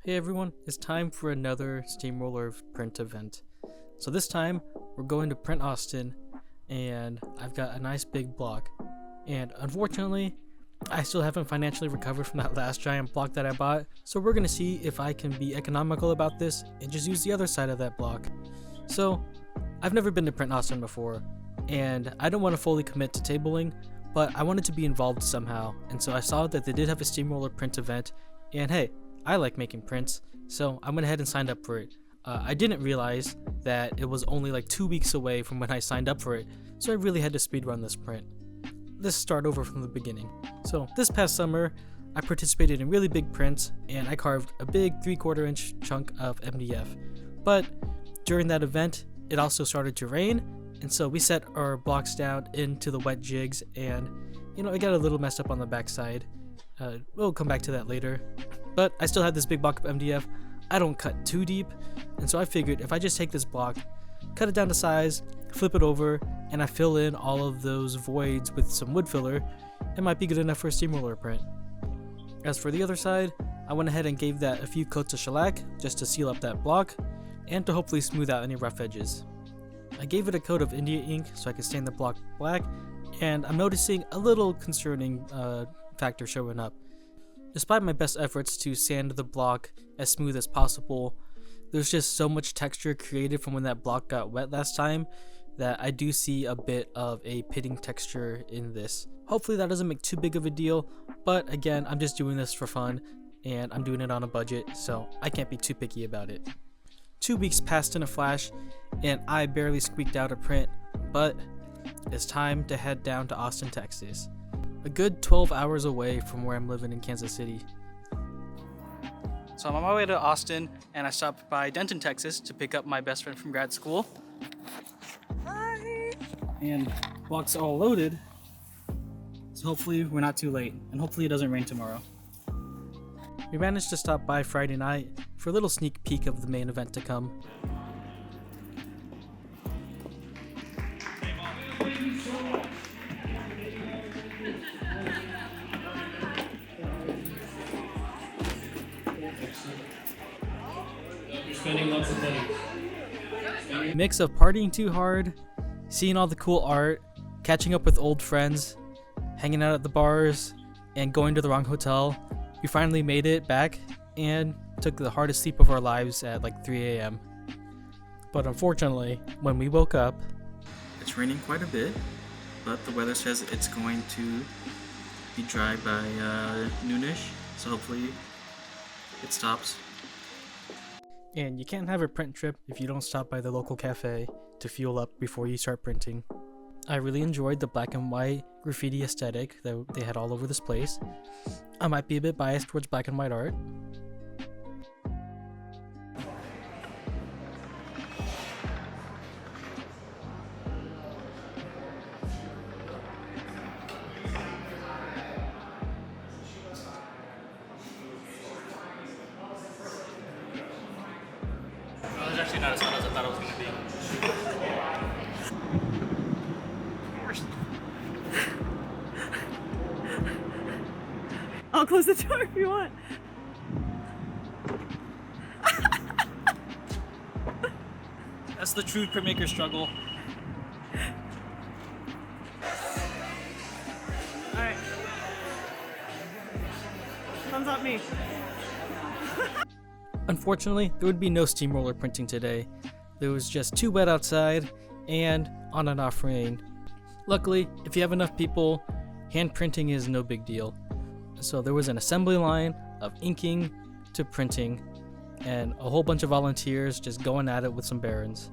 Hey everyone, it's time for another Steamroller print event. So this time, we're going to print Austin, and I've got a nice big block. And unfortunately, I still haven't financially recovered from that last giant block that I bought, so we're going to see if I can be economical about this and just use the other side of that block. So, I've never been to print Austin before, and I don't want to fully commit to tabling, but I wanted to be involved somehow, and so I saw that they did have a Steamroller print event, and hey, I like making prints, so I went ahead and signed up for it. I didn't realize that it was only like 2 weeks away from when I signed up for it, so I really had to speedrun this print. Let's start over from the beginning. So this past summer, I participated in really big prints, and I carved a big 3/4 inch chunk of MDF. But during that event, it also started to rain, and so we set our blocks down into the wet jigs, and it got a little messed up on the backside. We'll come back to that later. But I still had this big block of MDF. I don't cut too deep, and so I figured if I just take this block, cut it down to size, flip it over, and I fill in all of those voids with some wood filler, it might be good enough for a steamroller print. As for the other side, I went ahead and gave that a few coats of shellac just to seal up that block, and to hopefully smooth out any rough edges. I gave it a coat of India ink so I could stain the block black, and I'm noticing a little concerning factor showing up. Despite my best efforts to sand the block as smooth as possible, there's just so much texture created from when that block got wet last time that I do see a bit of a pitting texture in this. Hopefully that doesn't make too big of a deal, but again, I'm just doing this for fun and I'm doing it on a budget, so I can't be too picky about it. 2 weeks passed in a flash and I barely squeaked out a print, but it's time to head down to Austin, Texas. A good 12 hours away from where I'm living in Kansas City. So I'm on my way to Austin, and I stopped by Denton, Texas to pick up my best friend from grad school. Hi! And blocks all loaded, so hopefully we're not too late, and hopefully it doesn't rain tomorrow. We managed to stop by Friday night for a little sneak peek of the main event to come. Spending lots of money. Mix of partying too hard, seeing all the cool art, catching up with old friends, hanging out at the bars, and going to the wrong hotel. We finally made it back and took the hardest sleep of our lives at like 3 a.m. But unfortunately, when we woke up, it's raining quite a bit, but the weather says it's going to be dry by noonish, so hopefully it stops. And you can't have a print trip if you don't stop by the local cafe to fuel up before you start printing. I really enjoyed the black and white graffiti aesthetic that they had all over this place. I might be a bit biased towards black and white art. It's actually not as fun as I thought it was going to be. I'll close the door if you want. That's the true printmaker struggle. Alright. Thumbs up me. Unfortunately, there would be no steamroller printing today. There was just too wet outside and on and off rain. Luckily, if you have enough people, hand printing is no big deal. So there was an assembly line of inking to printing and a whole bunch of volunteers just going at it with some barons.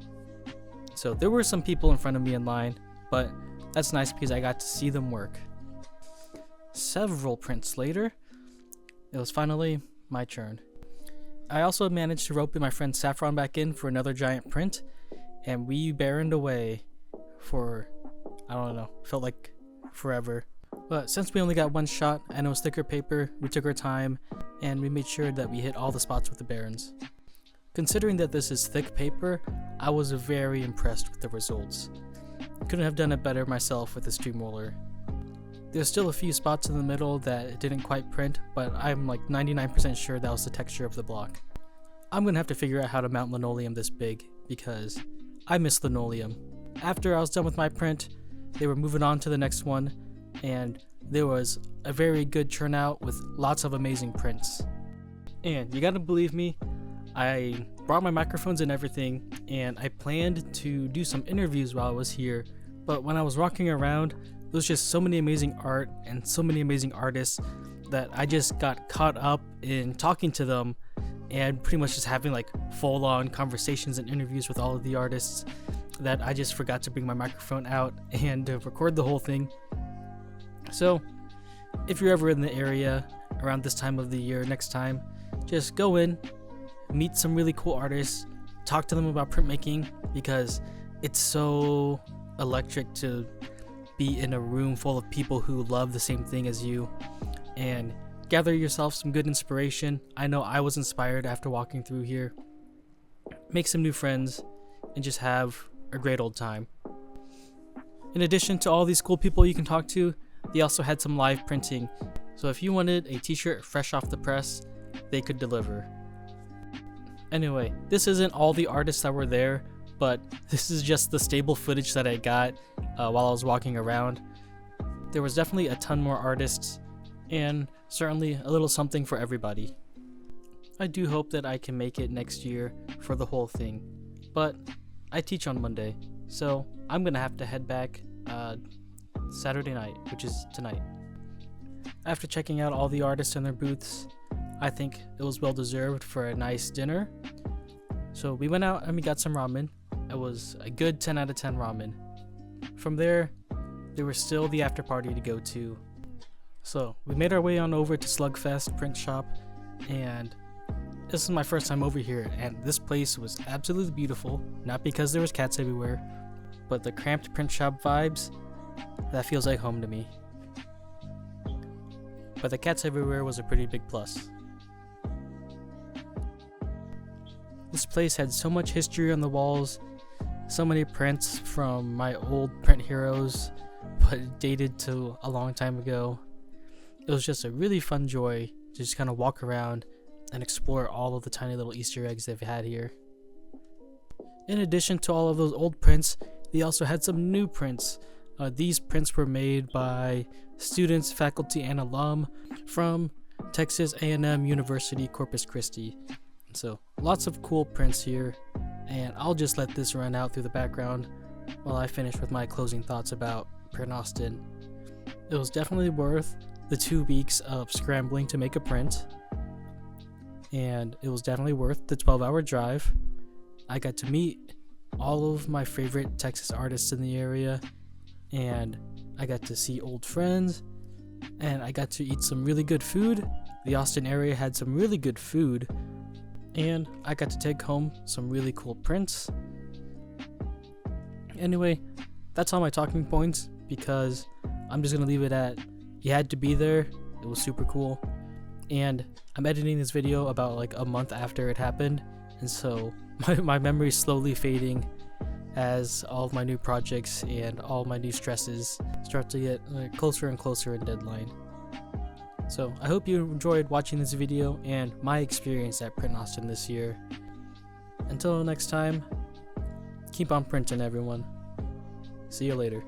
So there were some people in front of me in line, but that's nice because I got to see them work. Several prints later, it was finally my turn. I also managed to rope in my friend Saffron back in for another giant print, and we baroned away for, I don't know, felt like forever. But since we only got one shot and it was thicker paper, we took our time and we made sure that we hit all the spots with the barons. Considering that this is thick paper, I was very impressed with the results. Couldn't have done it better myself with the steamroller. There's still a few spots in the middle that it didn't quite print, but I'm like 99% sure that was the texture of the block. I'm gonna have to figure out how to mount linoleum this big because I miss linoleum. After I was done with my print, they were moving on to the next one, and there was a very good turnout with lots of amazing prints. And you gotta believe me, I brought my microphones and everything, and I planned to do some interviews while I was here, but when I was walking around, there was just so many amazing art and so many amazing artists that I just got caught up in talking to them and pretty much just having like full-on conversations and interviews with all of the artists that I just forgot to bring my microphone out and record the whole thing. So if you're ever in the area around this time of the year next time, just go in, meet some really cool artists, talk to them about printmaking, because it's so electric to be in a room full of people who love the same thing as you, and gather yourself some good inspiration. I know I was inspired after walking through here. Make some new friends and just have a great old time. In addition to all these cool people you can talk to, they also had some live printing, so if you wanted a t-shirt fresh off the press, they could deliver. Anyway, this isn't all the artists that were there, but this is just the stable footage that I got while I was walking around. There was definitely a ton more artists, and certainly a little something for everybody. I do hope that I can make it next year for the whole thing, but I teach on Monday, so I'm gonna have to head back Saturday night, which is tonight. After checking out all the artists and their booths, I think it was well deserved for a nice dinner. So we went out and we got some ramen. It was a good 10 out of 10 ramen. From there was still the after party to go to. So we made our way on over to Slugfest Print Shop, and this is my first time over here, and this place was absolutely beautiful, not because there was cats everywhere, but the cramped print shop vibes, that feels like home to me. But the cats everywhere was a pretty big plus. This place had so much history on the walls, so many prints from my old print heroes, but dated to a long time ago. It was just a really fun joy to just kind of walk around and explore all of the tiny little Easter eggs they've had here. In addition to all of those old prints, they also had some new prints. These prints were made by students, faculty, and alum from Texas A&M University, Corpus Christi. So lots of cool prints here, and I'll just let this run out through the background while I finish with my closing thoughts about Print Austin. It was definitely worth the 2 weeks of scrambling to make a print, and it was definitely worth the 12-hour drive. I got to meet all of my favorite Texas artists in the area, and I got to see old friends, and I got to eat some really good food. The Austin area had some really good food, and I got to take home some really cool prints. Anyway, that's all my talking points, because I'm just gonna leave it at, you had to be there. It was super cool, and I'm editing this video about like a month after it happened, and so my memory's slowly fading as all of my new projects and all my new stresses start to get closer and closer in deadline. So I hope you enjoyed watching this video and my experience at Print Austin this year. Until next time, keep on printing, everyone. See you later.